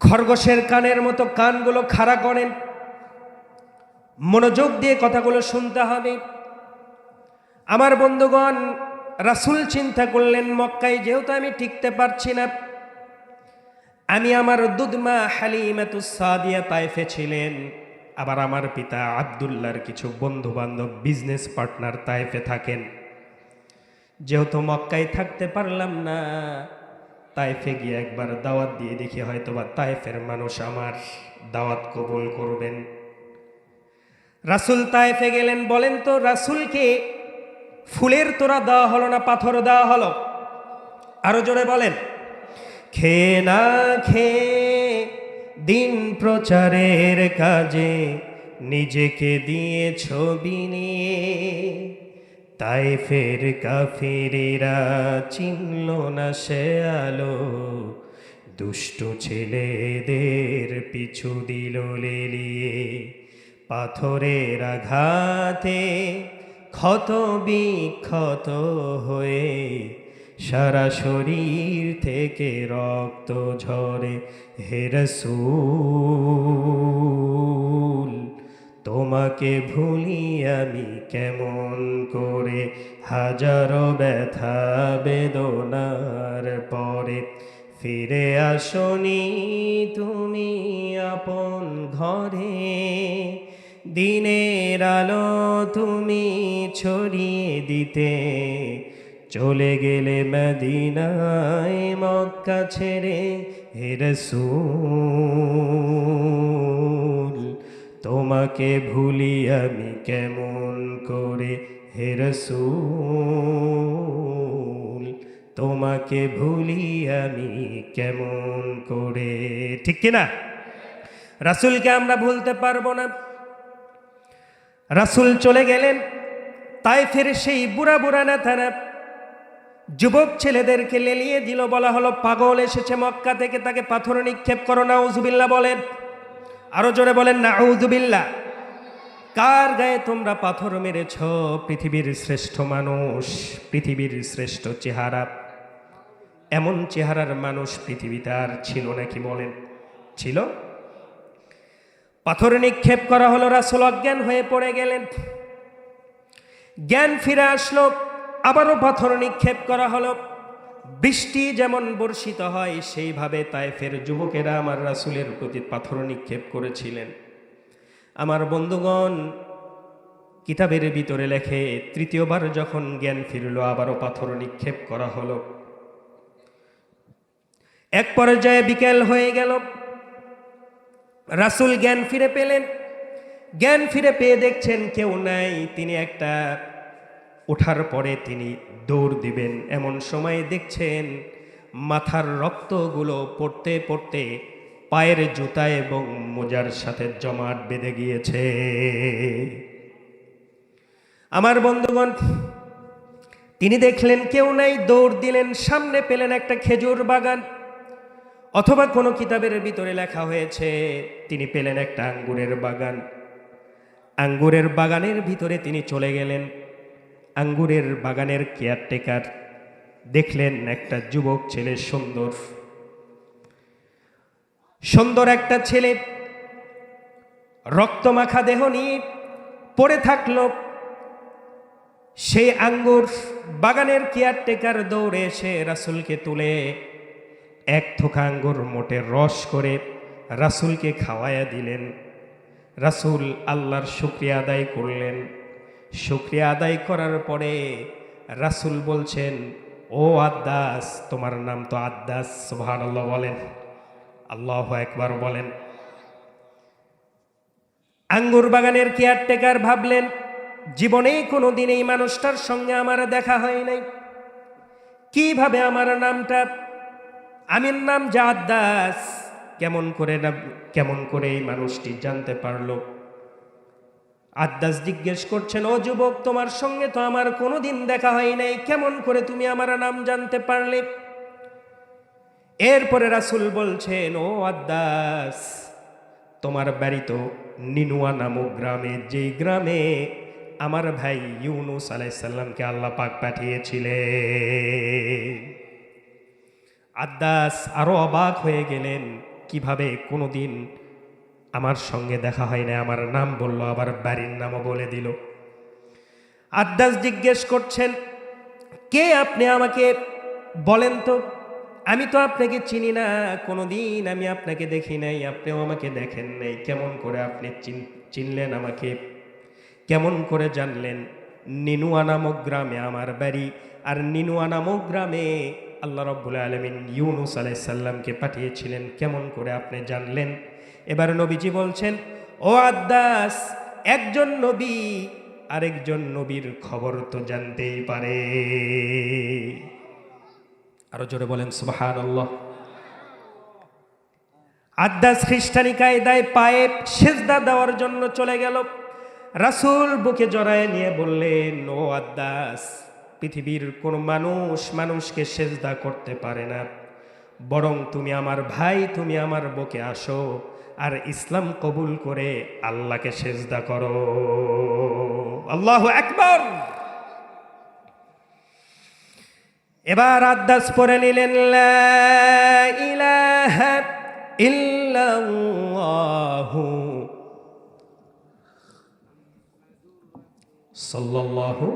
খরগোশের কানের মতো কানগুলো খাড়া করেন, মনোযোগ দিয়ে কথাগুলো শুনতে হবে। আমার বন্ধুগণ, রাসূল চিন্তা করলেন মক্কায় যেহেতু আমি টিকতে পারছি না, আমি আমার দুধমা হালিমাতুস সাদিয়া তায়েফে ছিলেন, আবার আমার পিতা আব্দুল্লাহর কিছু বন্ধু বান্ধব বিজনেস পার্টনার তায়েফে থাকেন। যেহেতু মক্কায় থাকতে পারলাম না, তায়েফে গিয়ে একবার দাওয়াত দিয়ে দেখি, হয়তোবা তায়েফের মানুষ আমার দাওয়াত কবুল করবেন। রাসূল তায়েফে গেলেন। বলেন তো, রাসূলকে ফুলের তোড়া দেওয়া হলো না পাথর দেওয়া হলো? আরো জোরে বলেন। খেয়ে না খেয়ে দিন প্রচারের কাজে নিজেকে দিয়ে ছবি নিয়ে তায়েফের কাফিরেরা চিনল না সে আলো, দুষ্ট ছেলেদের পিছু দিল লেলিয়ে, পাথরের আঘাতে ক্ষত বিক্ষত হয়ে সারা শরীর থেকে রক্ত ঝরে। হে রাসূল, তোমাকে ভুলি আমি কেমন করে, হাজারো ব্যথা বেদনার পরে ফিরে আসনি তুমি আপন ঘরে, দিনের আলো তুমি ছড়িয়ে দিতে চলে গেলে মদিনায় মক্কা ছেড়ে। হে রাসূল, তোমাকে ভুলি আমি কেমন করে, হে রাসূল, তোমাকে ভুলি আমি কেমন করে। ঠিক কিনা? রাসূলকে আমরা ভুলতে পারবো না। রাসূল চলে গেলেন। তায়েফের সেই বুড়া বুড়া নেতারা যুবক ছেলেদেরকে লেলিয়ে দিল। বলা হলো, পাগল এসেছে মক্কা থেকে, তাকে পাথর নিক্ষেপ করো। নাউযুবিল্লাহ বলেন। আরো জোরে বলেন নাউযুবিল্লাহ। কার গায়ে তোমরা পাথর মেরেছ? পৃথিবীর শ্রেষ্ঠ মানুষ, পৃথিবীর শ্রেষ্ঠ চেহারা, এমন চেহারার মানুষ পৃথিবীতে আর ছিল নাকি বলেন? ছিল? পাথর নিক্ষেপ করা হলো। রাসূল অজ্ঞান হয়ে পড়ে গেলেন। জ্ঞান ফিরে আসলো, আবারও পাথর নিক্ষেপ করা হলো। বৃষ্টি যেমন বর্ষিত হয় সেইভাবে তায়েফের যুবকেরা আমার রাসূলের প্রতি পাথর নিক্ষেপ করেছিলেন। আমার বন্ধুগণ, কিতাবের ভিতরে লেখে, তৃতীয়বার যখন জ্ঞান ফিরল আবারও পাথর নিক্ষেপ করা হলো। এক পর্যায়ে বিকেল হয়ে গেল। রাসূল জ্ঞান ফিরে পেলেন। জ্ঞান ফিরে পেয়ে দেখছেন কেউ নাই। তিনি একটা ওঠার পরে তিনি দৌড় দিবেন, এমন সময় দেখছেন মাথার রক্তগুলো পড়তে পড়তে পায়ের জুতা এবং মোজার সাথে জমাট বেঁধে গিয়েছে। আমার বন্ধুগণ, তিনি দেখলেন কেউ নাই, দৌড় দিলেন। সামনে পেলেন একটা খেজুর বাগান, অথবা কোনো কিতাবের ভিতরে লেখা হয়েছে তিনি পেলেন একটা আঙ্গুরের বাগান। আঙ্গুরের বাগানের ভিতরে তিনি চলে গেলেন। আঙ্গুরের বাগানের কেয়ারটেকার দেখলেন একটা যুবক ছেলে, সুন্দর সুন্দর একটা ছেলে, রক্তমাখা দেহ নিয়ে পড়ে থাকলো। সেই আঙ্গুর বাগানের কেয়ারটেকার দৌড়ে এসে রাসূলকে তুলে এক থোকা আঙ্গুর মোটে রস করে রাসূলকে খাওয়াইয়া দিলেন। রাসূল আল্লাহর শুকরিয়া আদায় করলেন। শুকরিয়া আদায় করার পরে রাসূল বলছেন, ও আদ্দাস, তোমার নাম তো আদ্দাস। সুবহানাল্লাহ বলেন, আল্লাহু আকবার বলেন। আঙ্গুর বাগানের কেয়ারটেকার ভাবলেন, জীবনেই কোনোদিন এই মানুষটার সঙ্গে আমার দেখা হয় নাই, কিভাবে আমার নামটা, আমির নাম যে আদ্দাস, কেমন করে এই মানুষটি জানতে পারলো? আদ্দাস জিজ্ঞেস করছেন, ও যুবক, তোমার সঙ্গে তো আমার কোনোদিন দেখা হয় নাই, কেমন করে তুমি আমার নাম জানতে পারলে? এরপরে রাসূল বলছেন, ও আদ্দাস, তোমার বাড়ি তো নিনুয়া নামক গ্রামে, যেই গ্রামে আমার ভাই ইউনুস আলাইহিস সালামকে আল্লাহ পাক পাঠিয়েছিলেন। আদ্দাস আরো অবাক হয়ে গেলেন। কিভাবে কোনোদিন আমার সঙ্গে দেখা হয় না, আমার নাম বলল, আবার বাড়ির নামও বলে দিল। আদ্দাস জিজ্ঞেস করছেন, কে আপনি, আমাকে বলেন তো, আমি তো আপনাকে চিনি না, কোনোদিন আমি আপনাকে দেখি নাই, আপনিও আমাকে দেখেন নাই, কেমন করে আপনি চিনলেন আমাকে, কেমন করে জানলেন? নিনুয়া নামক গ্রামে আমার বাড়ি, আর নিনুয়া নামক গ্রামে আল্লাহ রাব্বুল আলামিন ইউনুস আলাইহিস সালামকে পাঠিয়েছিলেন, কেমন করে আপনি জানলেন? এবার নবীজি বলছেন, ও আদ্দাস, একজন নবী আরেকজন নবীর খবর তো জানতেই পারে। আরো জোরে বলেন সুবহানাল্লাহ। আদ্দাস খ্রিস্টানি কায়দায় পায়ে সেজদা দেওয়ার জন্য চলে গেল। রাসূল বুকে জড়ায় নিয়ে বললেন, ও আদ্দাস, পৃথিবীর কোন মানুষকে সেজদা করতে পারে না, বরং তুমি আমার ভাই, তুমি আমার বুকে আসো আর ইসলাম কবুল করে আল্লাহকে সেজদা করো। আল্লাহু আকবার। এবার আদ্দাস পড়ে নিলেন, লা ইলাহা ইল্লাল্লাহু সাল্লাল্লাহু